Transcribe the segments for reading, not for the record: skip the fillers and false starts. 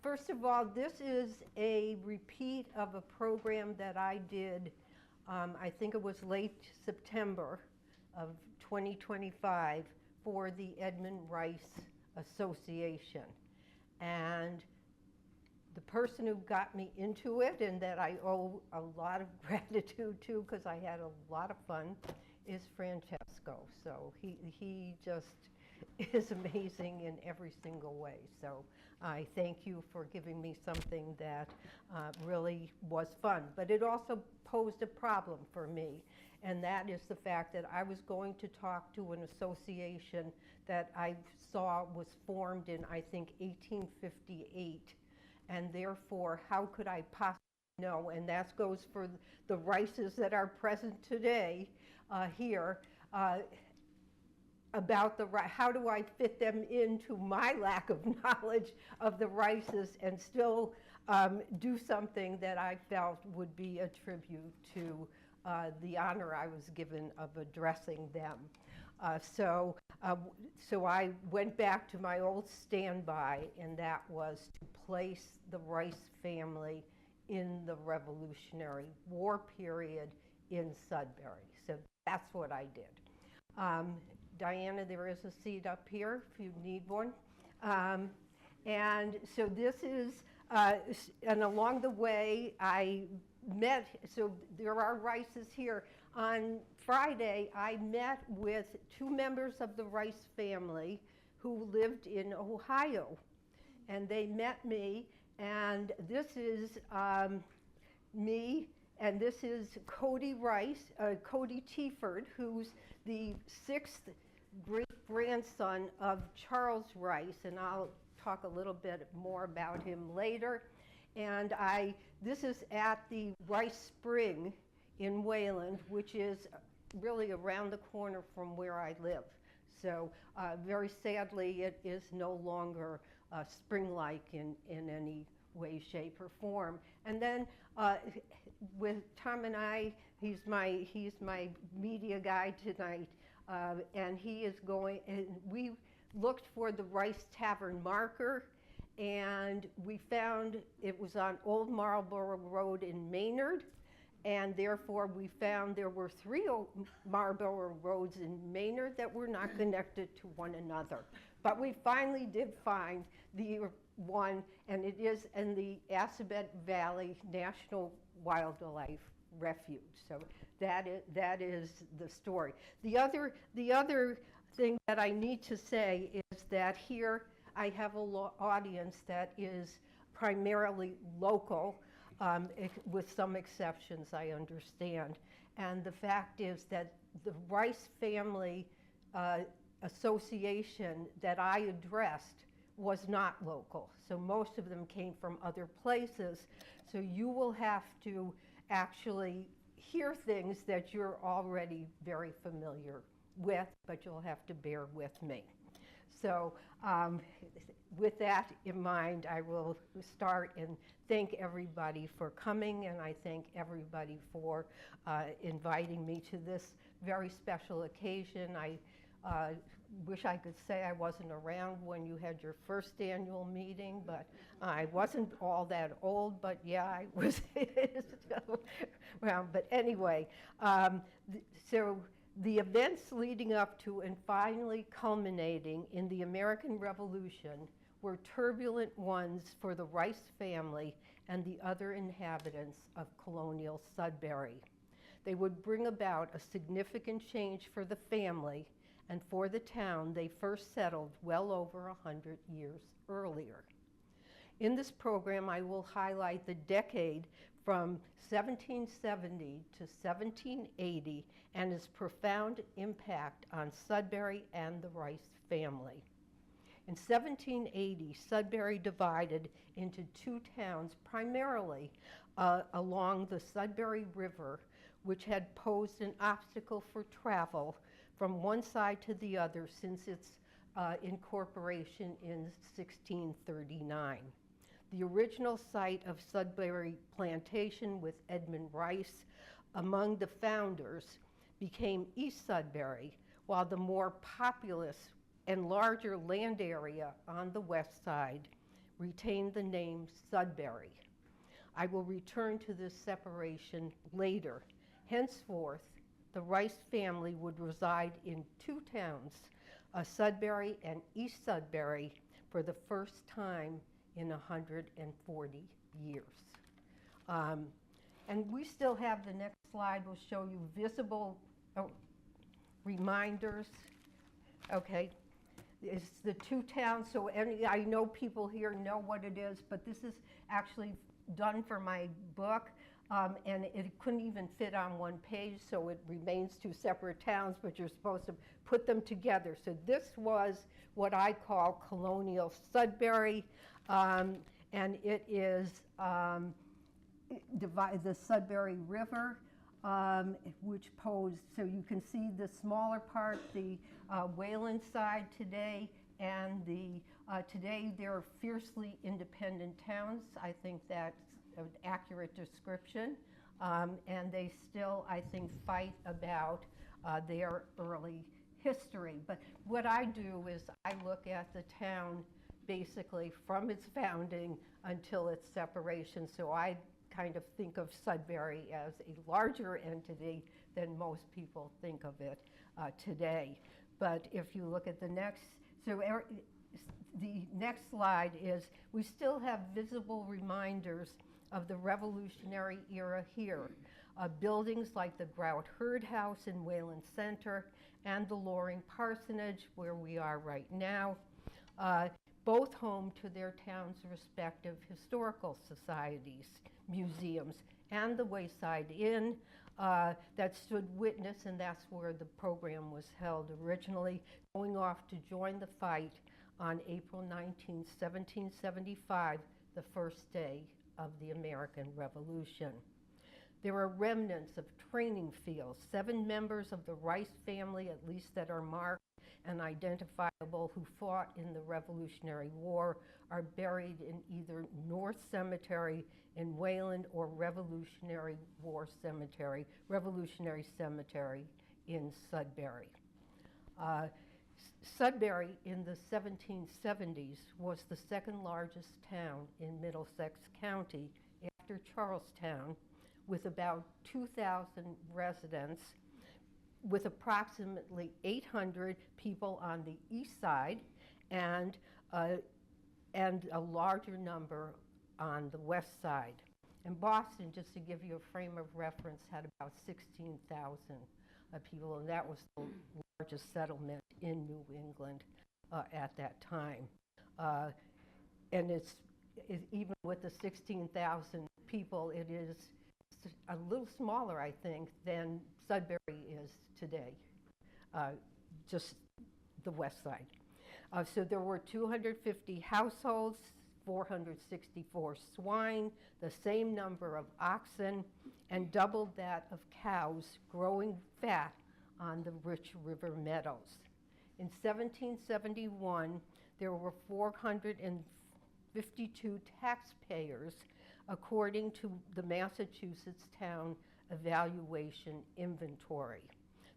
First of all, this is a repeat of a program that I did, I think it was late September of 2025 for the Edmund Rice Association. And the person who got me into it, and that I owe a lot of gratitude to because I had a lot of fun, is Francesco. So he just is amazing in every single way. So I thank you for giving me something that really was fun. But it also posed a problem for me, and that is the fact that I was going to talk to an association that I saw was formed in, I think, 1858. And therefore, how could I possibly know? And that goes for the Rices that are present today here. About how do I fit them into my lack of knowledge of the Rices and still do something that I felt would be a tribute to the honor I was given of addressing them. So I went back to my old standby, and that was to place the Rice family in the Revolutionary War period in Sudbury. So that's what I did. Diana, there is a seat up here if you need one. And so this is, and along the way I met, so there are Rices here. On Friday, I met with two members of the Rice family who lived in Ohio. And they met me, and this is me, and this is Cody Rice, Cody Tieford, who's the 6th great-grandson of Charles Rice, and I'll talk a little bit more about him later. And this is at the Rice Spring in Wayland, which is really around the corner from where I live. So very sadly, it is no longer spring-like in any way, shape, or form. And then with Tom and I, he's my media guy tonight, and he is going, and we looked for the Rice Tavern marker, and we found it was on Old Marlborough Road in Maynard, and therefore we found there were 3 Marlborough Roads in Maynard that were not connected to one another. But we finally did find the one, and it is in the Assabet Valley National Wildlife Refuge. So that is the story. The other thing that I need to say is that here I have an audience that is primarily local, with some exceptions, I understand. And the fact is that the Rice Family Association that I addressed was not local. So most of them came from other places. So you will have to actually hear things that you're already very familiar with, but you'll have to bear with me. So with that in mind, I will start and thank everybody for coming, and I thank everybody for inviting me to this very special occasion. I wish I could say I wasn't around when you had your first annual meeting, but I wasn't all that old, but yeah, I was around. But anyway, so the events leading up to and finally culminating in the American Revolution were turbulent ones for the Rice family and the other inhabitants of colonial Sudbury. They would bring about a significant change for the family and for the town they first settled well over 100 years earlier. In this program, I will highlight the decade from 1770 to 1780 and its profound impact on Sudbury and the Rice family. In 1780, Sudbury divided into 2 towns, primarily along the Sudbury River, which had posed an obstacle for travel from one side to the other since its incorporation in 1639. The original site of Sudbury Plantation with Edmund Rice among the founders became East Sudbury, while the more populous and larger land area on the west side retained the name Sudbury. I will return to this separation later. Henceforth, the Rice family would reside in two towns, Sudbury and East Sudbury, for the first time in 140 years. And we still have, the next slide will show you visible reminders. Okay, it's the two towns, so I know people here know what it is, but this is actually done for my book, and it couldn't even fit on one page, so it remains two separate towns, but you're supposed to put them together. So this was what I call colonial Sudbury, and it is the Sudbury River, which posed, so you can see the smaller part, the Wayland side today, and today they're fiercely independent towns. I think that's an accurate description, and they still, I think, fight about their early history. But what I do is I look at the town basically from its founding until its separation, so I kind of think of Sudbury as a larger entity than most people think of it today. But if you look at the next, the next slide is, we still have visible reminders of the Revolutionary era here. Buildings like the Grout Herd House in Wayland Center and the Loring Parsonage, where we are right now, both home to their town's respective historical societies, museums, and the Wayside Inn that stood witness, and that's where the program was held originally, going off to join the fight on April 19, 1775, the first day of the American Revolution. There are remnants of training fields. 7 members of the Rice family, at least that are marked and identifiable, who fought in the Revolutionary War, are buried in either North Cemetery in Wayland or Revolutionary Cemetery in Sudbury. Sudbury in the 1770s was the second largest town in Middlesex County after Charlestown, with about 2,000 residents, with approximately 800 people on the east side and a larger number on the west side. And Boston, just to give you a frame of reference, had about 16,000 people, and that was the largest settlement in New England at that time. And it's even with the 16,000 people, it is a little smaller, I think, than Sudbury is today, just the west side. So there were 250 households, 464 swine, the same number of oxen, and double that of cows growing fat on the rich river meadows. In 1771, there were 452 taxpayers, according to the Massachusetts Town Evaluation Inventory.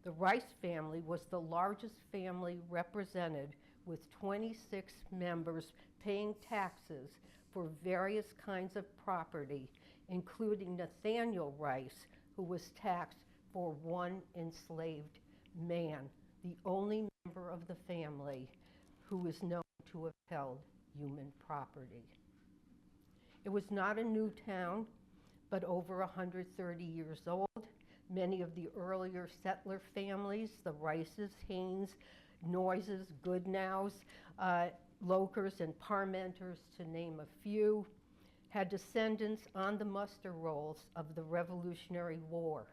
The Rice family was the largest family represented, with 26 members paying taxes for various kinds of property, including Nathaniel Rice, who was taxed for one enslaved man, the only member of the family who is known to have held human property. It was not a new town, but over 130 years old. Many of the earlier settler families, the Rices, Haynes, Noises, Goodnows, Lokers, and Parmenters, to name a few, had descendants on the muster rolls of the Revolutionary War.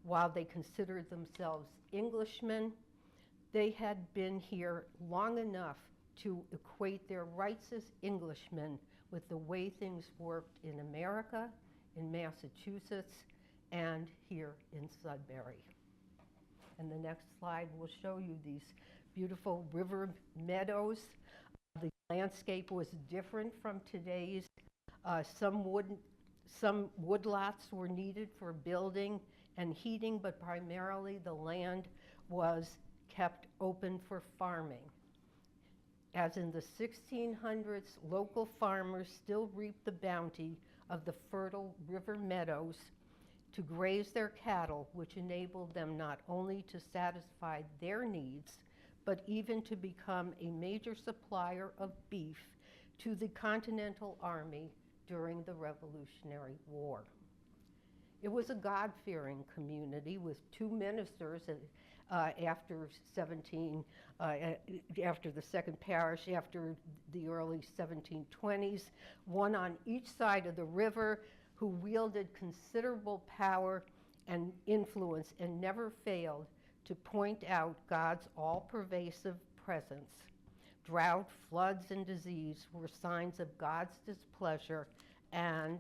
While they considered themselves Englishmen, they had been here long enough to equate their rights as Englishmen with the way things worked in America, in Massachusetts, and here in Sudbury. And the next slide will show you these beautiful river meadows. The landscape was different from today's. Some woodlots were needed for building and heating, but primarily the land was kept open for farming. As in the 1600s, local farmers still reaped the bounty of the fertile river meadows to graze their cattle, which enabled them not only to satisfy their needs, but even to become a major supplier of beef to the Continental Army during the Revolutionary War. It was a God-fearing community with two ministers after the second parish, after the early 1720s, one on each side of the river, who wielded considerable power and influence and never failed to point out God's all-pervasive presence. Drought, floods, and disease were signs of God's displeasure and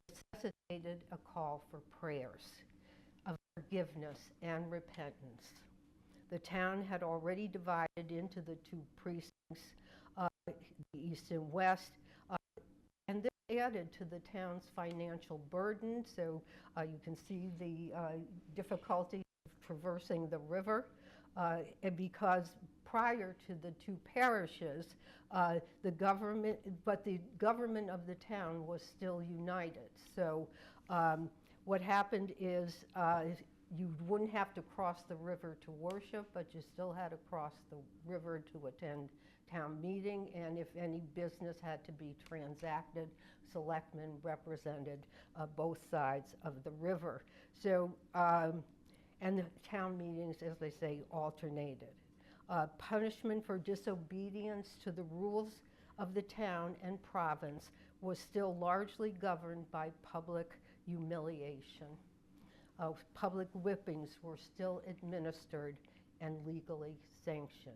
necessitated a call for prayers of forgiveness and repentance. The town had already divided into the two precincts, the east and west, and this added to the town's financial burden. So you can see the difficulty of traversing the river, and because prior to the two parishes, the government of the town was still united. So what happened is you wouldn't have to cross the river to worship, but you still had to cross the river to attend town meeting, and if any business had to be transacted, selectmen represented both sides of the river. So, and the town meetings, as they say, alternated. Punishment for disobedience to the rules of the town and province was still largely governed by public humiliation. Public whippings were still administered and legally sanctioned.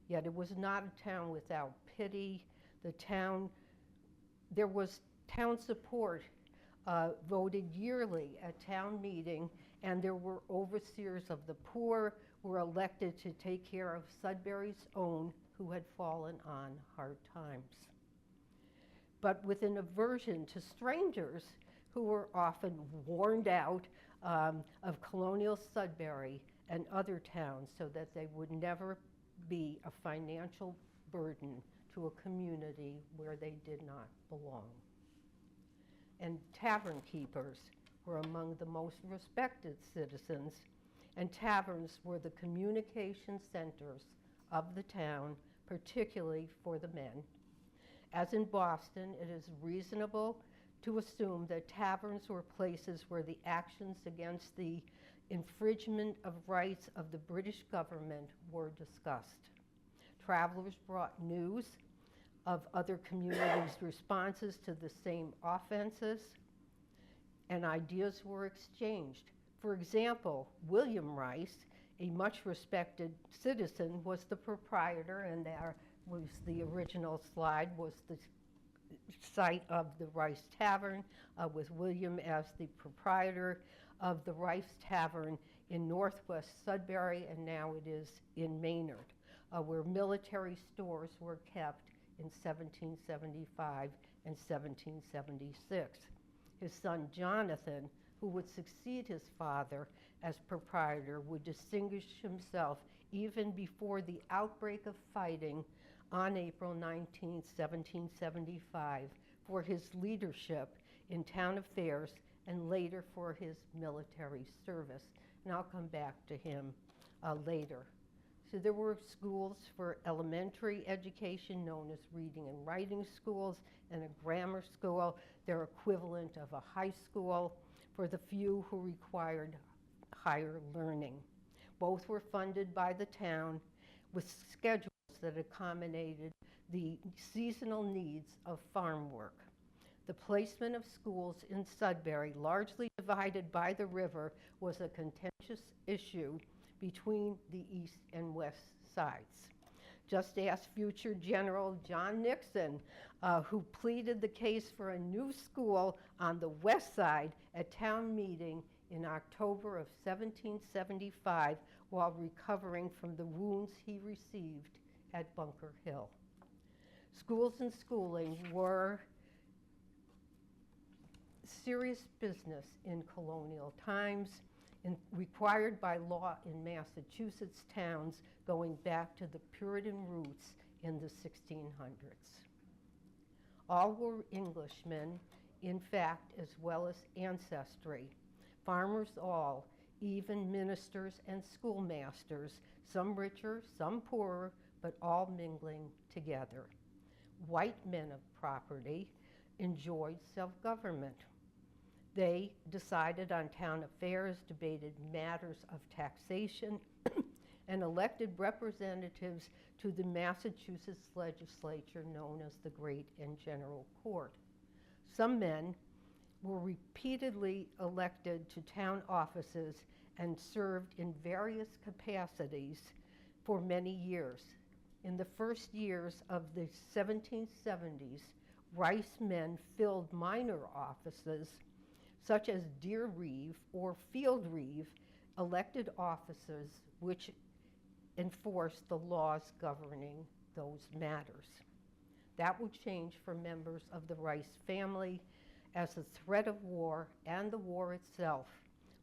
Yet it was not a town without pity. There was town support voted yearly at town meeting, and there were overseers of the poor were elected to take care of Sudbury's own who had fallen on hard times. But with an aversion to strangers who were often warned out of colonial Sudbury and other towns so that they would never be a financial burden to a community where they did not belong. And tavern keepers were among the most respected citizens, and taverns were the communication centers of the town, particularly for the men. As in Boston, it is reasonable to assume that taverns were places where the actions against the infringement of rights of the British government were discussed. Travelers brought news of other communities' responses to the same offenses, and ideas were exchanged. For example, William Rice, a much respected citizen, was the proprietor, and there was the original slide, was the site of the Rice Tavern, with William as the proprietor of the Rice Tavern in northwest Sudbury, and now it is in Maynard, where military stores were kept in 1775 and 1776. His son Jonathan, who would succeed his father as proprietor, would distinguish himself even before the outbreak of fighting on April 19, 1775, for his leadership in town affairs and later for his military service. And I'll come back to him later. So there were schools for elementary education known as reading and writing schools, and a grammar school, their equivalent of a high school for the few who required higher learning. Both were funded by the town with schedules that accommodated the seasonal needs of farm work. The placement of schools in Sudbury, largely divided by the river, was a contentious issue between the east and west sides. Just ask future General John Nixon, who pleaded the case for a new school on the west side at town meeting in October of 1775 while recovering from the wounds he received at Bunker Hill. Schools and schooling were serious business in colonial times. required by law in Massachusetts towns going back to the Puritan roots in the 1600s. All were Englishmen, in fact, as well as ancestry. Farmers all, even ministers and schoolmasters, some richer, some poorer, but all mingling together. White men of property enjoyed self-government. They decided on town affairs, debated matters of taxation, and elected representatives to the Massachusetts legislature known as the Great and General Court. Some men were repeatedly elected to town offices and served in various capacities for many years. In the first years of the 1770s, Rice men filled minor offices such as deer reeve or field reeve, elected offices which enforced the laws governing those matters. That would change for members of the Rice family, as the threat of war and the war itself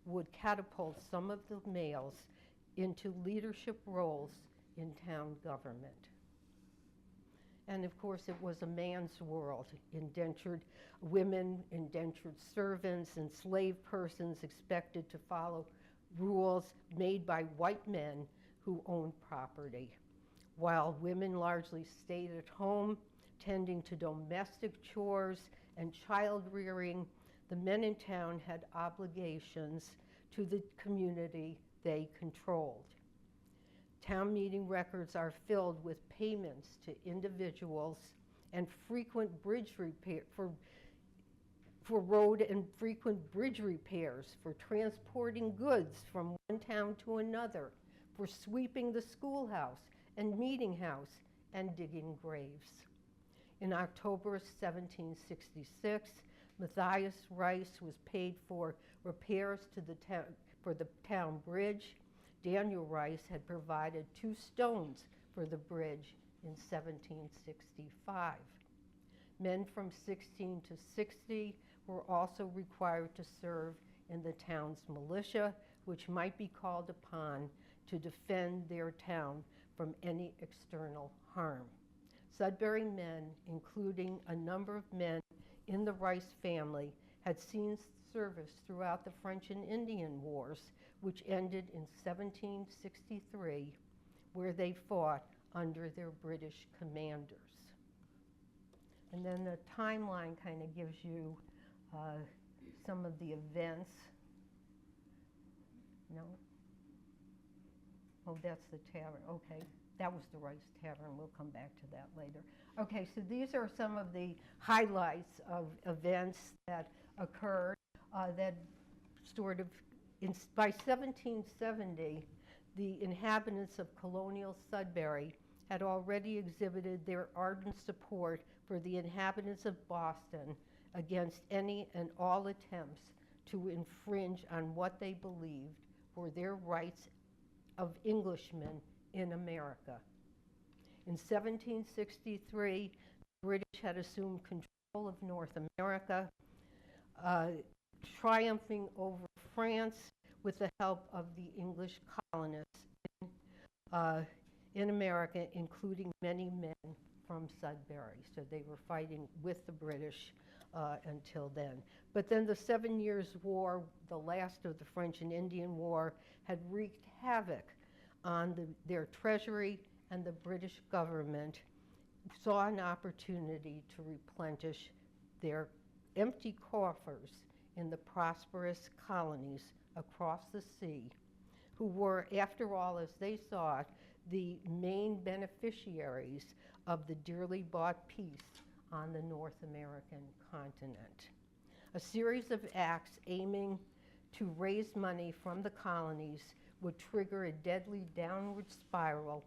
would catapult some of the males into leadership roles in town government. And of course, it was a man's world. Indentured women, indentured servants, enslaved persons expected to follow rules made by white men who owned property, while women largely stayed at home, tending to domestic chores and child rearing. The men in town had obligations to the community they controlled. Town meeting records are filled with payments to individuals and frequent bridge repair for road and frequent bridge repairs, for transporting goods from one town to another, for sweeping the schoolhouse and meeting house, and digging graves. In October 1766, Matthias Rice was paid for repairs to the town bridge. Daniel Rice had provided 2 stones for the bridge in 1765. Men from 16 to 60 were also required to serve in the town's militia, which might be called upon to defend their town from any external harm. Sudbury men, including a number of men in the Rice family, had seen service throughout the French and Indian Wars, which ended in 1763, where they fought under their British commanders. And then the timeline kind of gives you some of the events. No? Oh, that's the tavern. Okay, that was the Rice Tavern. We'll come back to that later. Okay, so these are some of the highlights of events that occurred that sort of, by 1770, the inhabitants of colonial Sudbury had already exhibited their ardent support for the inhabitants of Boston against any and all attempts to infringe on what they believed were their rights of Englishmen in America. In 1763, the British had assumed control of North America, triumphing over France with the help of the English colonists in America, including many men from Sudbury. So they were fighting with the British until then. But then the 7 Years' War, the last of the French and Indian War, had wreaked havoc on their treasury, and the British government saw an opportunity to replenish their empty coffers in the prosperous colonies across the sea, who were, after all, as they saw it, the main beneficiaries of the dearly bought peace on the North American continent. A series of acts aiming to raise money from the colonies would trigger a deadly downward spiral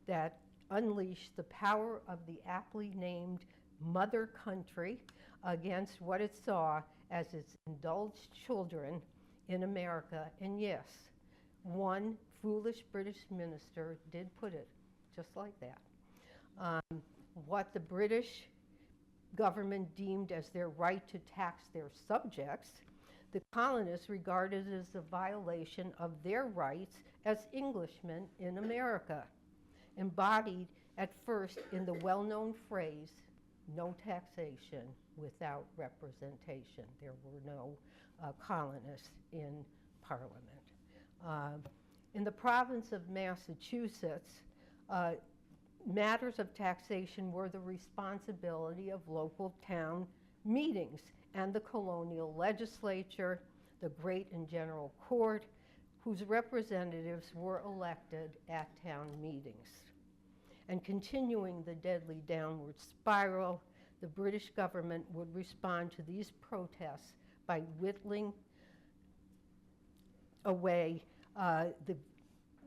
that unleashed the power of the aptly named mother country against what it saw as its indulged children in America. And yes, one foolish British minister did put it just like that. What the British government deemed as their right to tax their subjects, the colonists regarded it as a violation of their rights as Englishmen in America, embodied at first in the well-known phrase, "no taxation without representation." There were no colonists in Parliament. In the province of Massachusetts, matters of taxation were the responsibility of local town meetings and the colonial legislature, the Great and General Court, whose representatives were elected at town meetings. And continuing the deadly downward spiral, the British government would respond to these protests by whittling away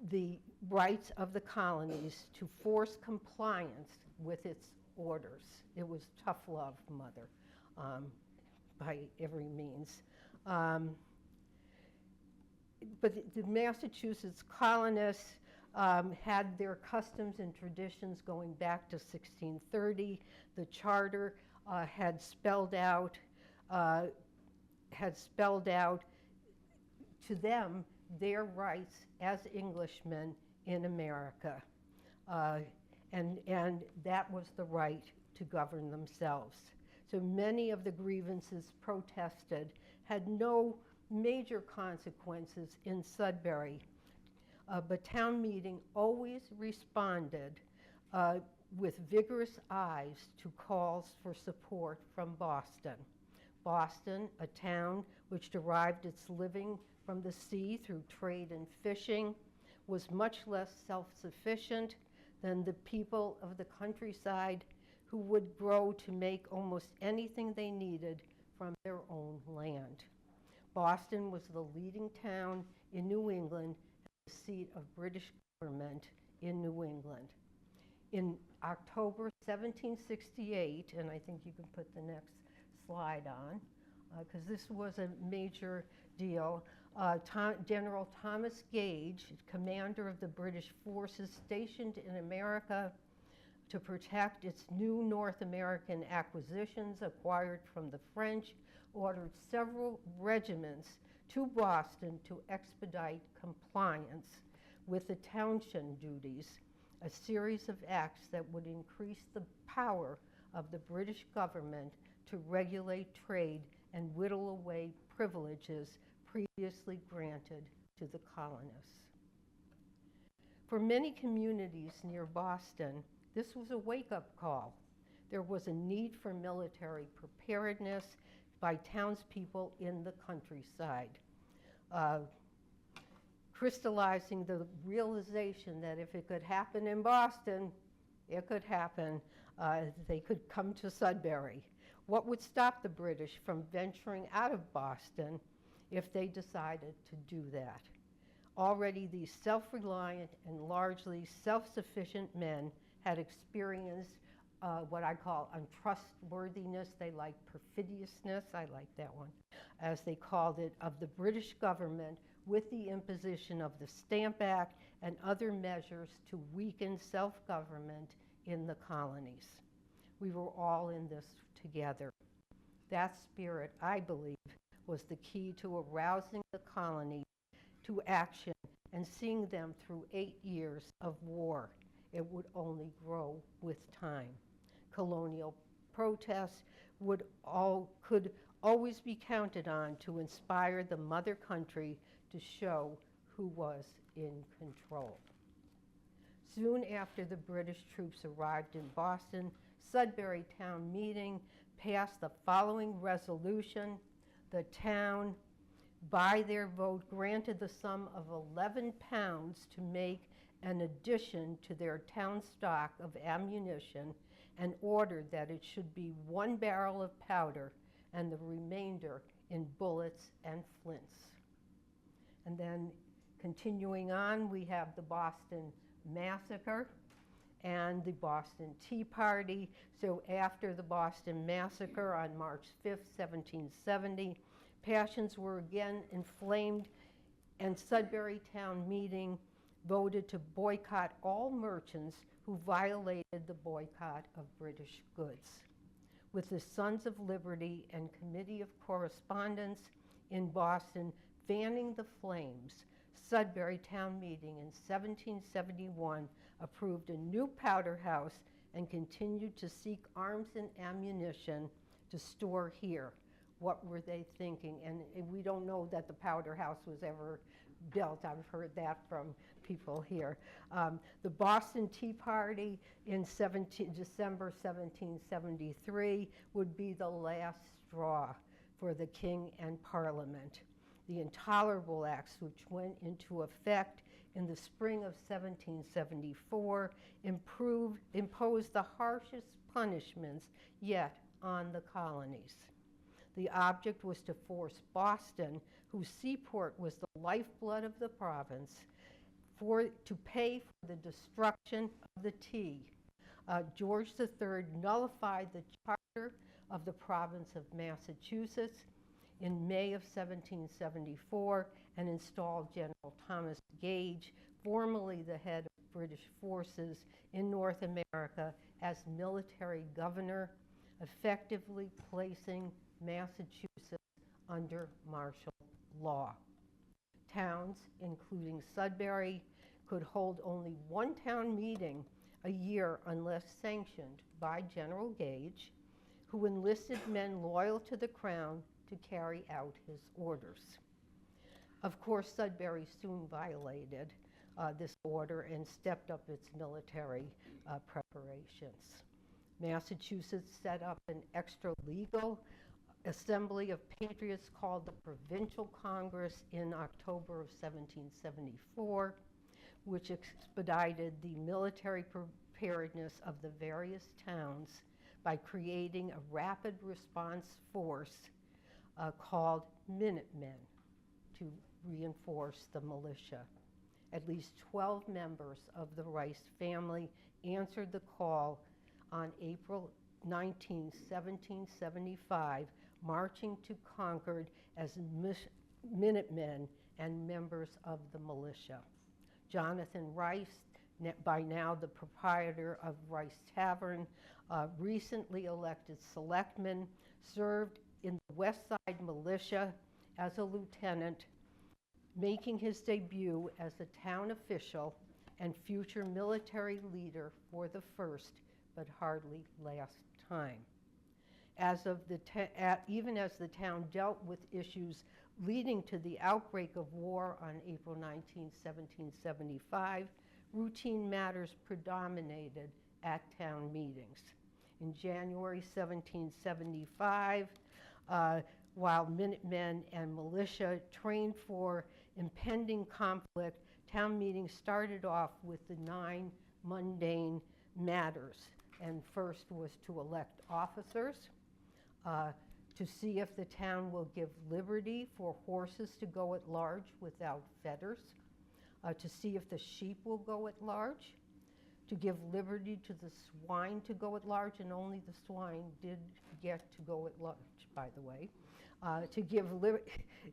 the rights of the colonies to force compliance with its orders. It was tough love, Mother, by every means. But the Massachusetts colonists had their customs and traditions going back to 1630. The charter had spelled out to them their rights as Englishmen in America. And that was the right to govern themselves. So many of the grievances protested had no major consequences in Sudbury, but town meeting always responded with vigorous eyes to calls for support from Boston. Boston, a town which derived its living from the sea through trade and fishing, was much less self-sufficient than the people of the countryside, who would grow to make almost anything they needed from their own land. Boston was the leading town in New England and the seat of British government in New England. In October 1768, and I think you can put the next slide on, because this was a major deal, General Thomas Gage, commander of the British forces stationed in America to protect its new North American acquisitions acquired from the French, ordered several regiments to Boston to expedite compliance with the townshend duties, a series of acts that would increase the power of the British government to regulate trade and whittle away privileges previously granted to the colonists. For many communities near Boston, this was a wake-up call. There was a need for military preparedness by townspeople in the countryside, crystallizing the realization that if it could happen in Boston, it could happen. They could come to Sudbury. What would stop the British from venturing out of Boston if they decided to do that? Already these self-reliant and largely self-sufficient men had experienced what I call untrustworthiness. They liked perfidiousness, I like that one, as they called it, of the British government with the imposition of the Stamp Act and other measures to weaken self-government in the colonies. We were all in this together. That spirit, I believe, was the key to arousing the colonies to action and seeing them through 8 years of war. It would only grow with time. Colonial protests could always be counted on to inspire the mother country to show who was in control. Soon after the British troops arrived in Boston, Sudbury town meeting passed the following resolution. The town, by their vote, granted the sum of £11 to make an addition to their town stock of ammunition and ordered that it should be 1 barrel of powder and the remainder in bullets and flints. And then continuing on, we have the Boston Massacre and the Boston Tea Party. So after the Boston Massacre on March 5th, 1770, passions were again inflamed, and Sudbury town meeting voted to boycott all merchants who violated the boycott of British goods. With the Sons of Liberty and Committee of Correspondence in Boston, fanning the flames, Sudbury Town Meeting in 1771 approved a new powder house and continued to seek arms and ammunition to store here. What were they thinking? And we don't know that the powder house was ever built. I've heard that from people here. The Boston Tea Party in December 1773 would be the last straw for the King and Parliament. The Intolerable Acts, which went into effect in the spring of 1774, imposed the harshest punishments yet on the colonies. The object was to force Boston, whose seaport was the lifeblood of the province, to pay for the destruction of the tea. George III nullified the charter of the province of Massachusetts in May of 1774 and installed General Thomas Gage, formerly the head of British forces in North America, as military governor, effectively placing Massachusetts under martial law. Towns, including Sudbury, could hold only one town meeting a year unless sanctioned by General Gage, who enlisted men loyal to the crown to carry out his orders. Of course, Sudbury soon violated this order and stepped up its military preparations. Massachusetts set up an extra-legal Assembly of Patriots called the Provincial Congress in October of 1774, which expedited the military preparedness of the various towns by creating a rapid response force called Minutemen to reinforce the militia. At least 12 members of the Rice family answered the call on April 19, 1775, marching to Concord as Minutemen and members of the militia. Jonathan Rice, by now the proprietor of Rice Tavern, recently elected selectman, served in the West Side Militia as a lieutenant, making his debut as a town official and future military leader for the first but hardly last time. Even as the town dealt with issues leading to the outbreak of war on April 19, 1775, routine matters predominated at town meetings. In January 1775, while Minutemen and militia trained for impending conflict, town meetings started off with the 9 mundane matters. And first was to elect officers, to see if the town will give liberty for horses to go at large without fetters, to see if the sheep will go at large, to give liberty to the swine to go at large, and only the swine did get to go at large, by the way,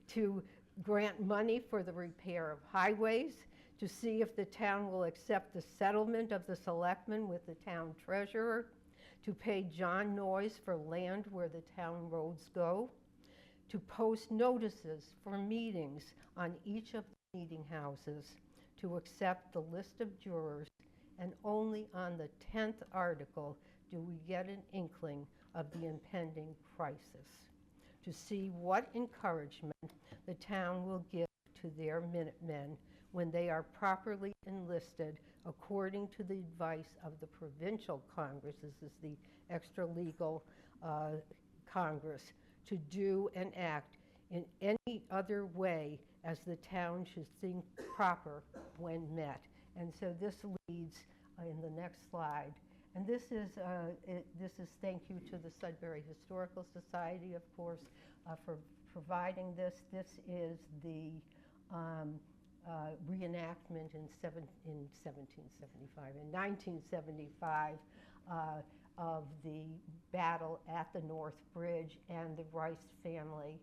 to grant money for the repair of highways, to see if the town will accept the settlement of the selectmen with the town treasurer, to pay John Noyes for land where the town roads go, to post notices for meetings on each of the meeting houses, to accept the list of jurors, and only on the 10th article do we get an inkling of the impending crisis, to see what encouragement the town will give to their Minutemen when they are properly enlisted according to the advice of the Provincial Congress, this is the extra-legal Congress, to do and act in any other way as the town should think proper when met. And so this leads in the next slide. And this is thank you to the Sudbury Historical Society, of course, for providing this. This is the reenactment in 1975 of the battle at the North Bridge, and the Rice family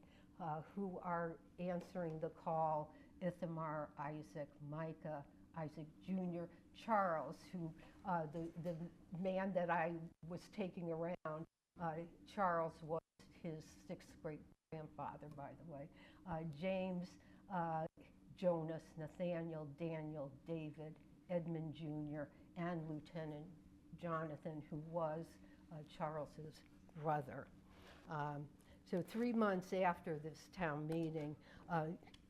who are answering the call: Ithamar, Isaac, Micah, Isaac Jr., Charles, who the man that I was taking around, Charles was his 6th great grandfather, by the way. James, Jonas, Nathaniel, Daniel, David, Edmund Jr., and Lieutenant Jonathan, who was Charles's brother. So 3 months after this town meeting,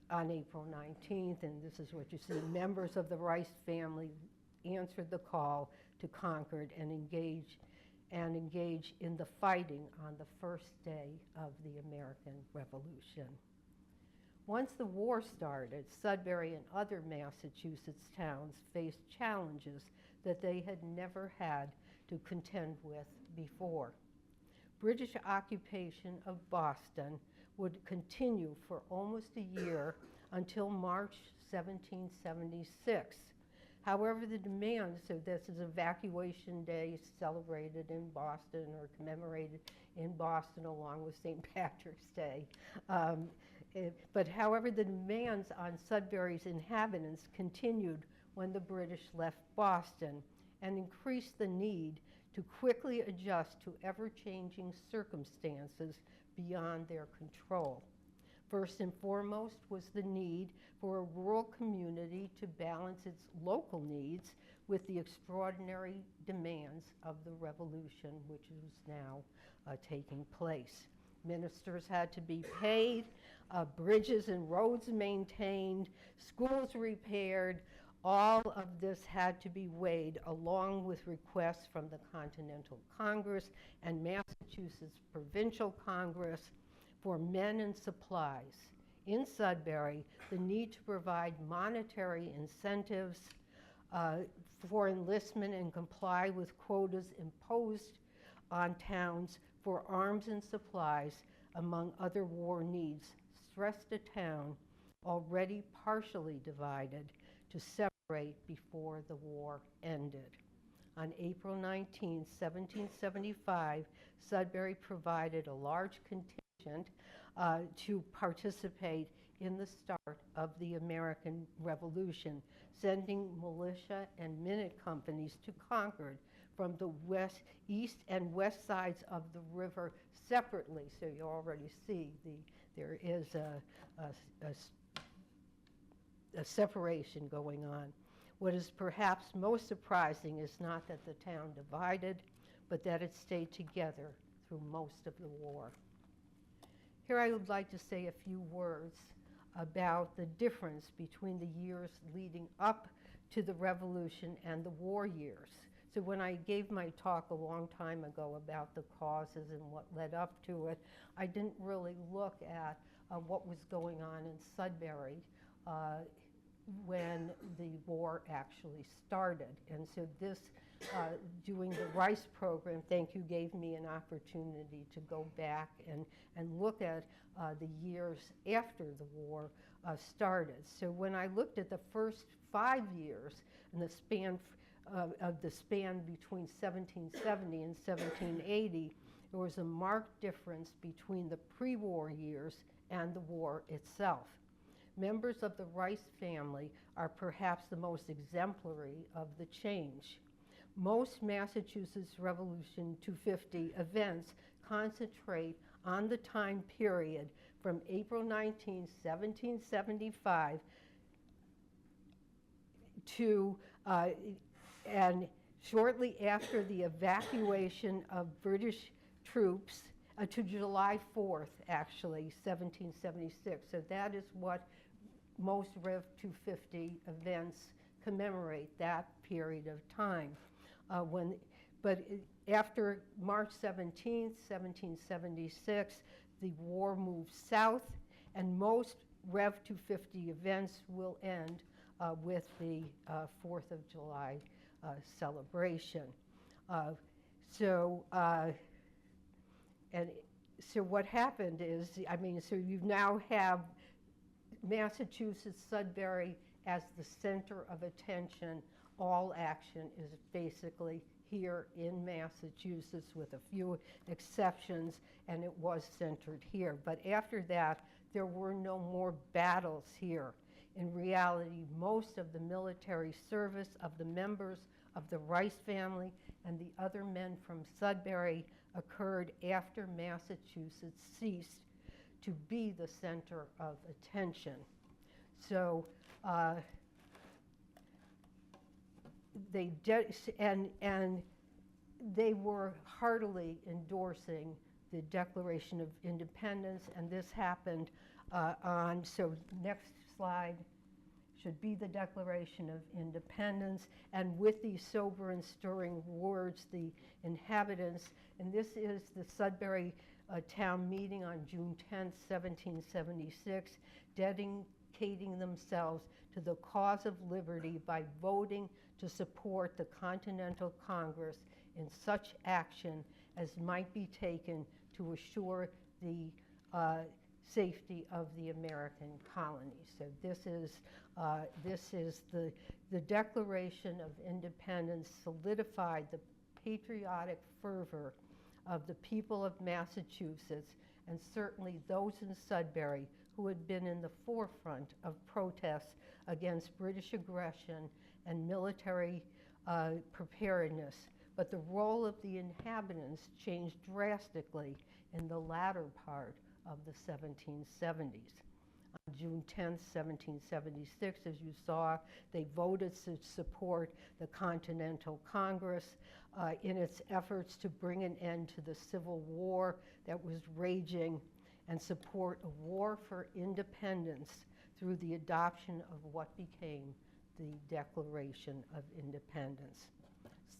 on April 19th, and this is what you see, members of the Rice family answered the call to Concord and engage in the fighting on the first day of the American Revolution. Once the war started, Sudbury and other Massachusetts towns faced challenges that they had never had to contend with before. British occupation of Boston would continue for almost a year until March 1776. However, the demands, so this is Evacuation Day celebrated in Boston or commemorated in Boston along with St. Patrick's Day. But however, the demands on Sudbury's inhabitants continued when the British left Boston and increased the need to quickly adjust to ever-changing circumstances beyond their control. First and foremost was the need for a rural community to balance its local needs with the extraordinary demands of the revolution, which was now taking place. Ministers had to be paid, bridges and roads maintained, schools repaired. All of this had to be weighed along with requests from the Continental Congress and Massachusetts Provincial Congress for men and supplies. In Sudbury, the need to provide monetary incentives for enlistment and comply with quotas imposed on towns for arms and supplies, among other war needs, stressed a town already partially divided to separate before the war ended. On April 19, 1775, Sudbury provided a large contingent to participate in the start of the American Revolution, sending militia and minute companies to Concord from the east and west sides of the river separately. So you already see there is a separation going on. What is perhaps most surprising is not that the town divided, but that it stayed together through most of the war. Here I would like to say a few words about the difference between the years leading up to the Revolution and the war years. So when I gave my talk a long time ago about the causes and what led up to it, I didn't really look at what was going on in Sudbury when the war actually started. And so this, doing the Rice program, thank you, gave me an opportunity to go back and look at the years after the war started. So when I looked at the first 5 years and the span between 1770 and 1780, there was a marked difference between the pre-war years and the war itself. Members of the Rice family are perhaps the most exemplary of the change. Most Massachusetts Revolution 250 events concentrate on the time period from April 19, 1775 to and shortly after the evacuation of British troops to July 4th, actually, 1776. So that is what most Rev 250 events commemorate, that period of time. But after March 17th, 1776, the war moved south, and most Rev 250 events will end with the 4th of July celebration. So what happened is, so you now have Massachusetts, Sudbury as the center of attention. All action is basically here in Massachusetts with a few exceptions, and it was centered here. But after that, there were no more battles here. In reality, most of the military service of the members of the Rice family and the other men from Sudbury occurred after Massachusetts ceased to be the center of attention. So and they were heartily endorsing the Declaration of Independence, and this happened so next slide should be the Declaration of Independence, and with these sober and stirring words, the inhabitants, and this is the Sudbury town meeting on June 10th, 1776, dedicating themselves to the cause of liberty by voting to support the Continental Congress in such action as might be taken to assure the safety of the American colonies. So this is the Declaration of Independence solidified the patriotic fervor of the people of Massachusetts, and certainly those in Sudbury who had been in the forefront of protests against British aggression and military preparedness. But the role of the inhabitants changed drastically in the latter part of the 1770s. On June 10th, 1776, as you saw, they voted to support the Continental Congress in its efforts to bring an end to the Civil War that was raging and support a war for independence through the adoption of what became the Declaration of Independence.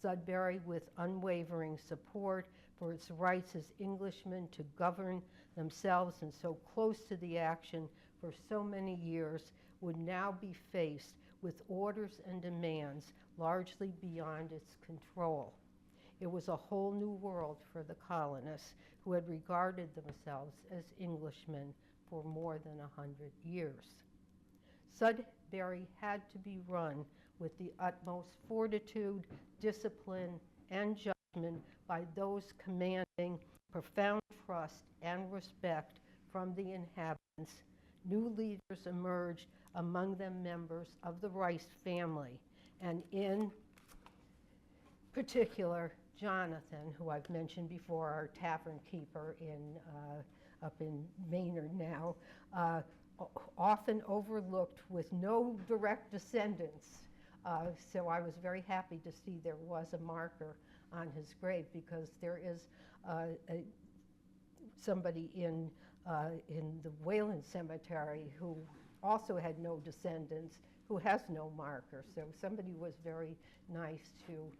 Sudbury, with unwavering support for its rights as Englishmen to govern themselves and so close to the action for so many years, would now be faced with orders and demands largely beyond its control. It was a whole new world for the colonists who had regarded themselves as Englishmen for more than 100 years. Sudbury had to be run with the utmost fortitude, discipline, and judgment by those commanding profound trust and respect from the inhabitants. New leaders emerged, among them members of the Rice family, and in particular, Jonathan, who I've mentioned before, our tavern keeper up in Maynard now, often overlooked with no direct descendants. So I was very happy to see there was a marker on his grave, because there is somebody in the Wayland Cemetery who also had no descendants, who has no marker. So somebody was very nice to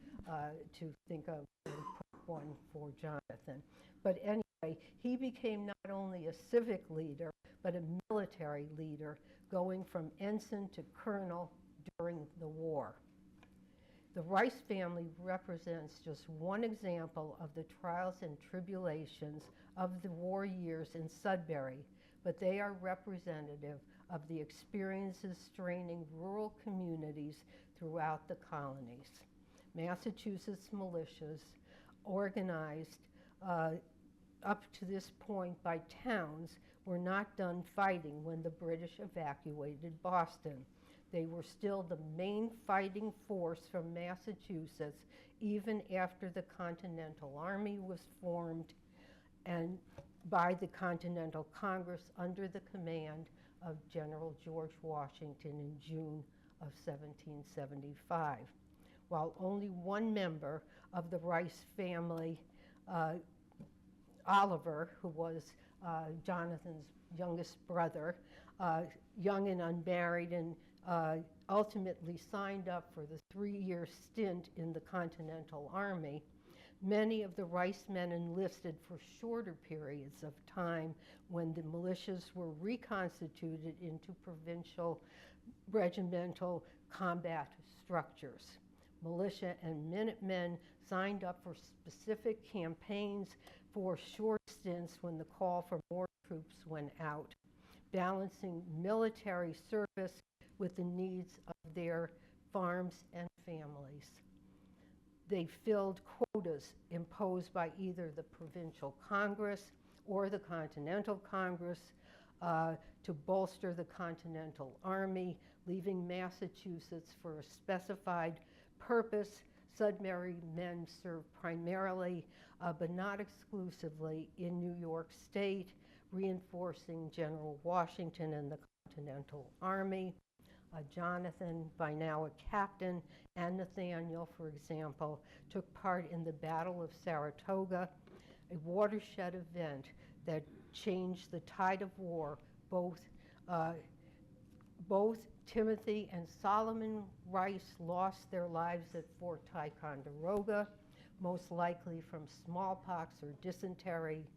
think of and put one for Jonathan. But anyway, he became not only a civic leader, but a military leader, going from ensign to colonel during the war. The Rice family represents just one example of the trials and tribulations of the war years in Sudbury, but they are representative of the experiences straining rural communities throughout the colonies. Massachusetts militias, organized up to this point by towns, were not done fighting when the British evacuated Boston. They were still the main fighting force from Massachusetts even after the Continental Army was formed and by the Continental Congress under the command of General George Washington in June of 1775. While only one member of the Rice family, Oliver, who was Jonathan's youngest brother, young and unmarried, and ultimately signed up for the 3-year stint in the Continental Army, many of the Rice men enlisted for shorter periods of time when the militias were reconstituted into provincial regimental combat structures. Militia and Minutemen signed up for specific campaigns for short stints when the call for more troops went out, balancing military service with the needs of their farms and families. They filled quotas imposed by either the Provincial Congress or the Continental Congress to bolster the Continental Army, leaving Massachusetts for a specified purpose. Sudbury men served primarily, but not exclusively, in New York State, reinforcing General Washington and the Continental Army. Jonathan, by now a captain, and Nathaniel, for example, took part in the Battle of Saratoga, a watershed event that changed the tide of war. Both Timothy and Solomon Rice lost their lives at Fort Ticonderoga, most likely from smallpox or dysentery.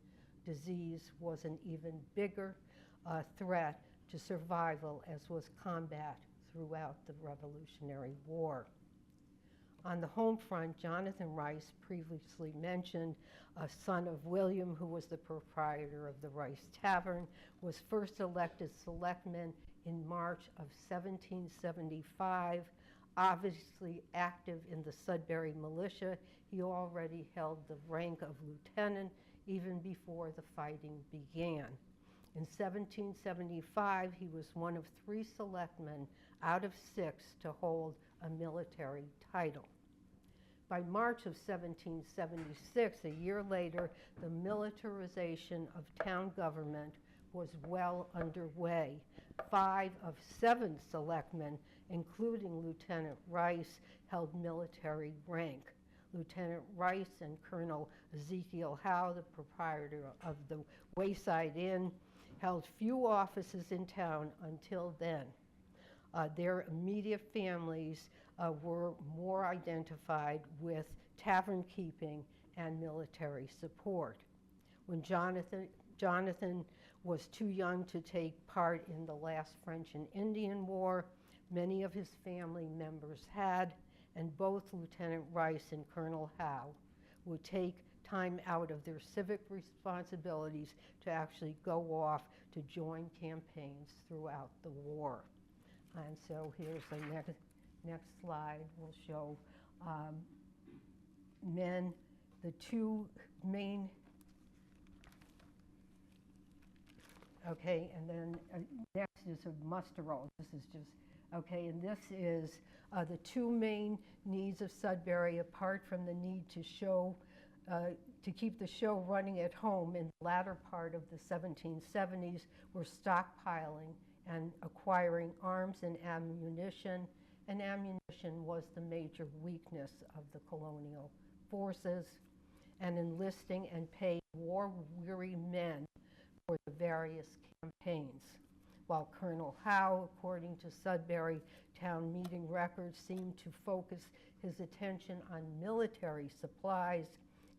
Disease was an even bigger threat to survival, as was combat throughout the Revolutionary War. On the home front, Jonathan Rice, previously mentioned, a son of William, who was the proprietor of the Rice Tavern, was first elected selectman in March of 1775. Obviously active in the Sudbury militia, he already held the rank of lieutenant even before the fighting began. In 1775, he was one of 3 selectmen out of 6 to hold a military title. By March of 1776, a year later, the militarization of town government was well underway. 5 of 7 selectmen, including Lieutenant Rice, held military rank. Lieutenant Rice and Colonel Ezekiel Howe, the proprietor of the Wayside Inn, held few offices in town until then. Their immediate families were more identified with tavern keeping and military support. When Jonathan was too young to take part in the last French and Indian War, many of his family members had, and both Lieutenant Rice and Colonel Howe would take time out of their civic responsibilities to actually go off to join campaigns throughout the war. And so here's the next slide. Will show men, the 2 main, okay, and then next is a muster roll. This is just, okay, and this is the 2 main needs of Sudbury, apart from the need to show, to keep the show running at home in the latter part of the 1770s, were stockpiling and acquiring arms and ammunition. And ammunition was the major weakness of the colonial forces, and enlisting and paying war-weary men for the various campaigns. While Colonel Howe, according to Sudbury town meeting records, seemed to focus his attention on military supplies,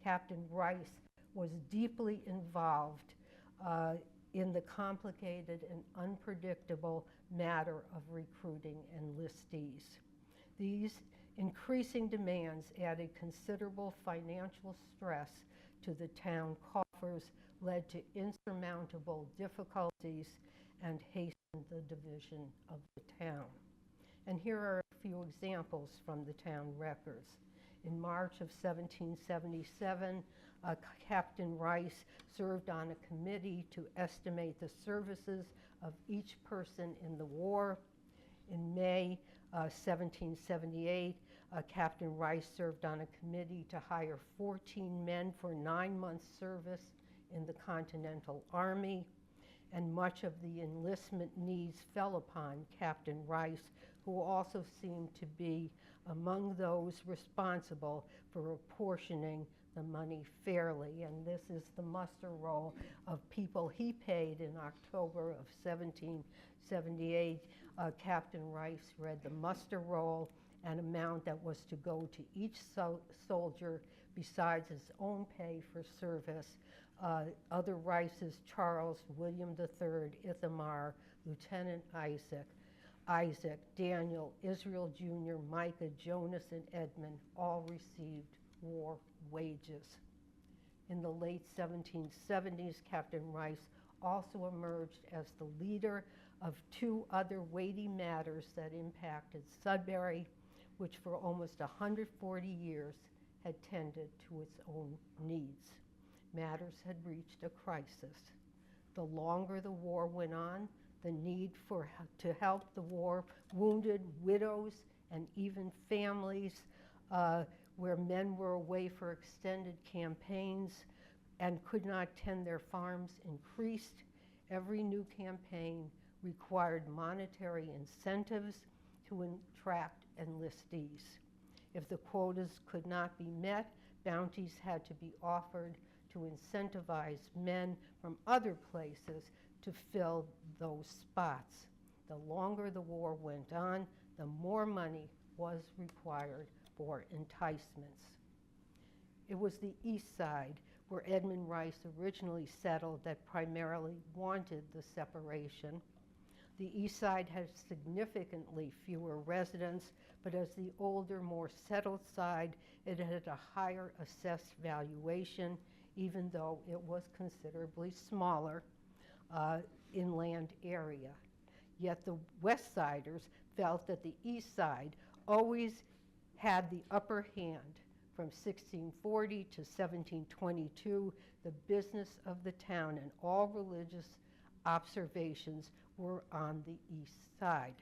Captain Rice was deeply involved in the complicated and unpredictable matter of recruiting enlistees. These increasing demands added considerable financial stress to the town coffers, led to insurmountable difficulties, and hastened the division of the town. And here are a few examples from the town records. In March of 1777, Captain Rice served on a committee to estimate the services of each person in the war. In May 1778, Captain Rice served on a committee to hire 14 men for 9 months' service in the Continental Army, and much of the enlistment needs fell upon Captain Rice, who also seemed to be among those responsible for apportioning the money fairly. And this is the muster roll of people he paid in October of 1778. Captain Rice read the muster roll, an amount that was to go to each soldier besides his own pay for service. Other Rices, Charles, William III, Ithamar, Lieutenant Isaac, Daniel, Israel Jr., Micah, Jonas, and Edmund all received war wages. In the late 1770s, Captain Rice also emerged as the leader of 2 other weighty matters that impacted Sudbury, which for almost 140 years had tended to its own needs. Matters had reached a crisis. The longer the war went on, the need to help the war-wounded, widows, and even families where men were away for extended campaigns, and could not tend their farms increased. Every new campaign required monetary incentives to attract enlistees. If the quotas could not be met, bounties had to be offered to incentivize men from other places to fill those spots. The longer the war went on, the more money was required for enticements. It was the East Side where Edmund Rice originally settled that primarily wanted the separation. The East Side has significantly fewer residents, but as the older, more settled side, it had a higher assessed valuation, even though it was considerably smaller inland area. Yet the West Siders felt that the East Side always had the upper hand. From 1640 to 1722, the business of the town and all religious observations were on the East Side.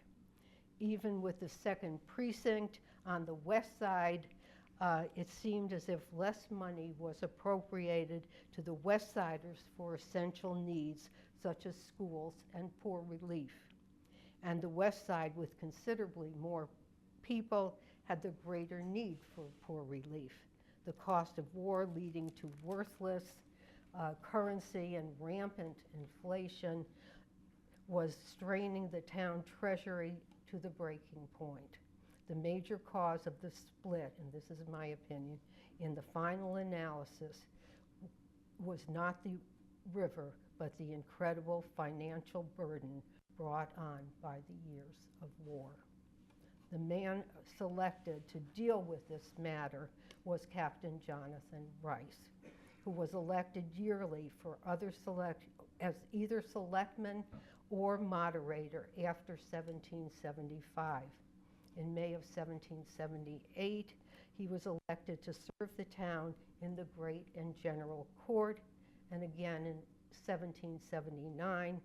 Even with the second precinct on the West Side, it seemed as if less money was appropriated to the West Siders for essential needs such as schools and poor relief. And the West Side, with considerably more people, had the greater need for poor relief. The cost of war leading to worthless currency and rampant inflation was straining the town treasury to the breaking point. The major cause of the split, and this is my opinion, in the final analysis was not the river, but the incredible financial burden brought on by the years of war. The man selected to deal with this matter was Captain Jonathan Rice, who was elected yearly for as either selectman or moderator after 1775. In May of 1778, he was elected to serve the town in the Great and General Court, and again in 1779.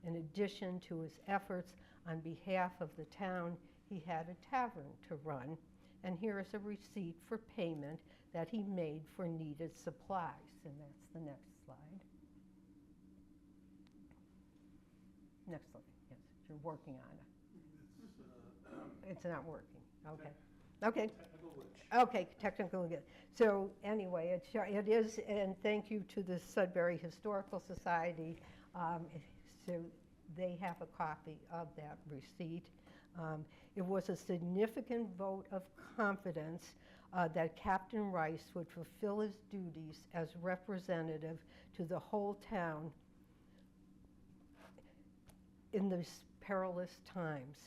In addition to his efforts on behalf of the town, he had a tavern to run, and here is a receipt for payment that he made for needed supplies, and that's the next slide. Next slide, yes, you're working on it. It's not working, okay. Okay. Technical glitch. Okay, technical glitch. So anyway, it is, and thank you to the Sudbury Historical Society. So they have a copy of that receipt. It was a significant vote of confidence that Captain Rice would fulfill his duties as representative to the whole town in these perilous times.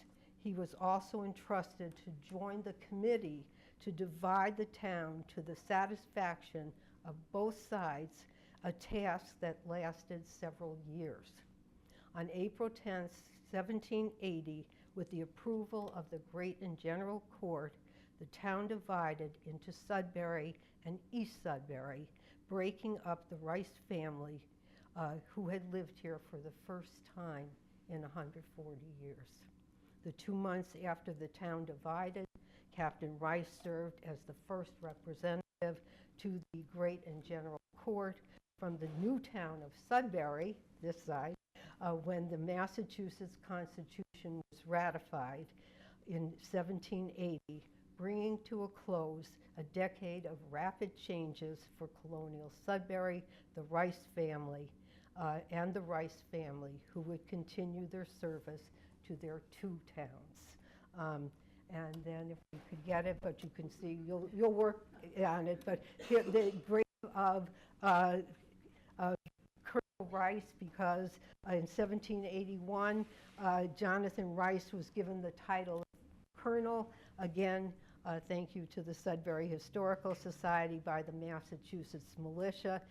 He was also entrusted to join the committee to divide the town to the satisfaction of both sides, a task that lasted several years. On April 10, 1780, with the approval of the Great and General Court, the town divided into Sudbury and East Sudbury, breaking up the Rice family who had lived here for the first time in 140 years. The 2 months after the town divided, Captain Rice served as the first representative to the Great and General Court from the new town of Sudbury, this side, when the Massachusetts Constitution was ratified in 1780, bringing to a close a decade of rapid changes for colonial Sudbury, the Rice family, and the Rice family, who would continue their service to their two towns. And then if we could get it, but you can see, you'll work on it, but here, the grave of Colonel Rice, because in 1781, Jonathan Rice was given the title of Colonel. Again, thank you to the Sudbury Historical Society by the Massachusetts Militia.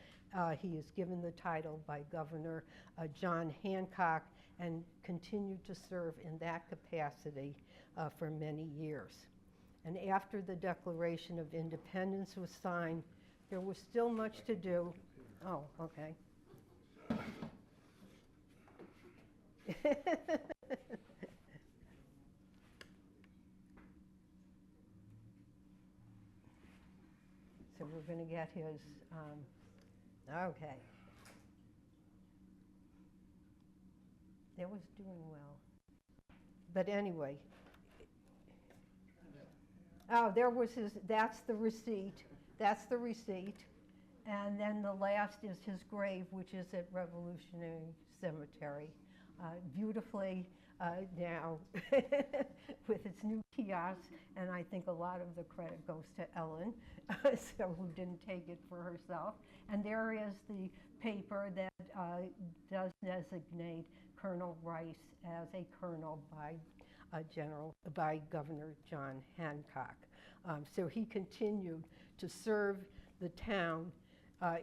He is given the title by Governor John Hancock and continued to serve in that capacity for many years. And after the Declaration of Independence was signed, there was still much to do. Oh, okay. So we're going to get his Okay. It was doing well. But anyway, oh, there was his, that's the receipt. That's the receipt. And then the last is his grave, which is at Revolutionary Cemetery. Beautifully now with its new kiosk, and I think a lot of the credit goes to Ellen, so who didn't take it for herself. And there is the paper that does designate Colonel Rice as a colonel by Governor John Hancock. So he continued to serve the town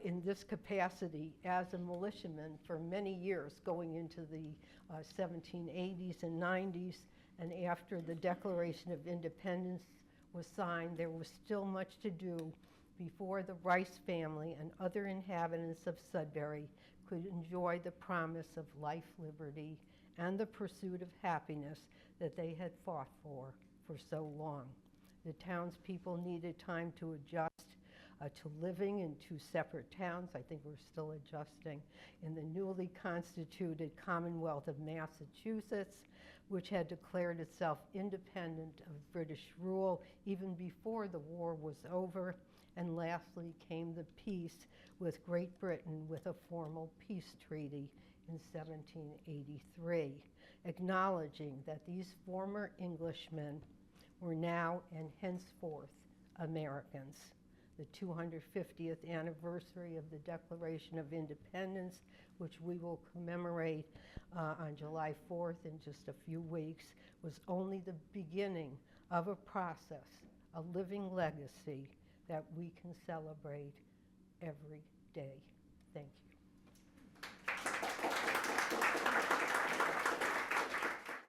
in this capacity as a militiaman for many years, going into the 1780s and 90s. And after the Declaration of Independence was signed, there was still much to do before the Rice family and other inhabitants of Sudbury could enjoy the promise of life, liberty, and the pursuit of happiness that they had fought for so long. The townspeople needed time to adjust to living in two separate towns. I think we're still adjusting in the newly constituted Commonwealth of Massachusetts, which had declared itself independent of British rule even before the war was over. And lastly came the peace with Great Britain with a formal peace treaty in 1783, acknowledging that these former Englishmen were now and henceforth Americans. The 250th anniversary of the Declaration of Independence, which we will commemorate on July 4th in just a few weeks, was only the beginning of a process, a living legacy that we can celebrate every day. Thank you.